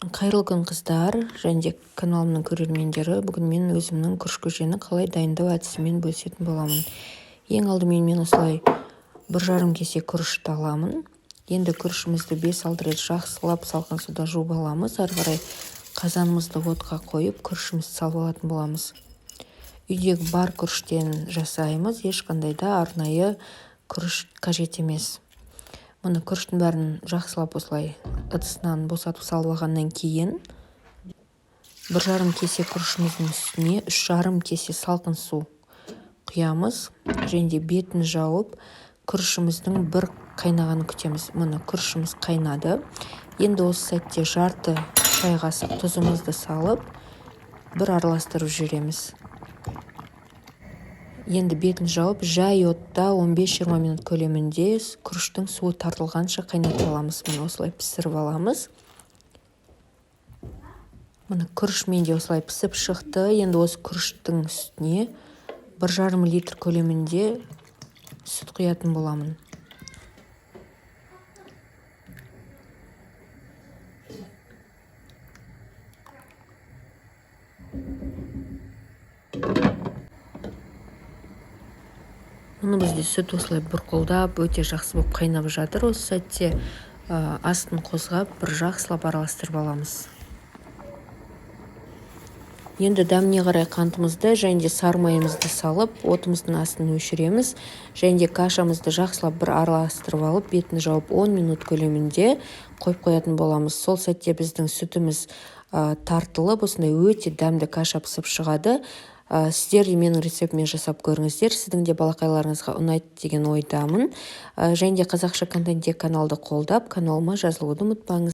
Қайырлы күн қыздар, және де каналымның көрермендері. Бүгін мен өзімнің күріш көжені қалай дайындау әдісімен бөлісетін боламын. Ең алдымен мен осылай 1,5 кесе күрішті аламын. Енді күрішімізді 5-6 рет жақсылап салқын суда жуып аламыз. Ары қарай қазанымызды отқа қойып, күрішімізді салып алатын боламыз. Үйдегі бар күріштен жасаймыз, ешқандай да арнайы күріш қажет емес. Мұны күріштің бәрін жақсылап осылай ыдысынан босатып салып алғаннан кейін 1,5 кесе күрішіміздің үстіне 3,5 кесе салқын су құямыз. Және де бетін жауып, күрішіміздің бір қайнағанын күтеміз. Мұны күрішіміз қайнады. Енді осы сәтте жарты шай қасық тұзымызды салып, бір араластырып жібереміз. Енді бетін жауып, жай отта 15-20 минут көлемінде күріштің суы тартылғанша қайнатып аламыз. Мұны осылай пісіріп аламыз. Мұны күріш менде осылай пісіп шықты. Енді осы күріштің үстіне 1,5 литр көлемінде сүт құятын боламын. Мұны бізде сүт осылай бұрқылдап, өте жақсы болып қайнап жатыр. Осы сәтте астын қозғап, бір жақсылап араластырып аламыз. Енді дәміне қарай қантымызды және де сары майымызды салып, отымыздың астын өшіреміз. Және де кашамызды жақсылап бір араластырып алып, бетін жауып 10 минут көлемінде қойып қоятын боламыз. Сол сәтте біздің сүтіміз тартылып, осындай өте дәмді каша пісіп шығады. Сіздер де менің рецептімен жасап көріңіздер. Сіздің де балақайларыңызға ұнайды деген ойдамын. Және де қазақша контентте каналды қолдап, каналыма жазылуды ұмытпаңыз.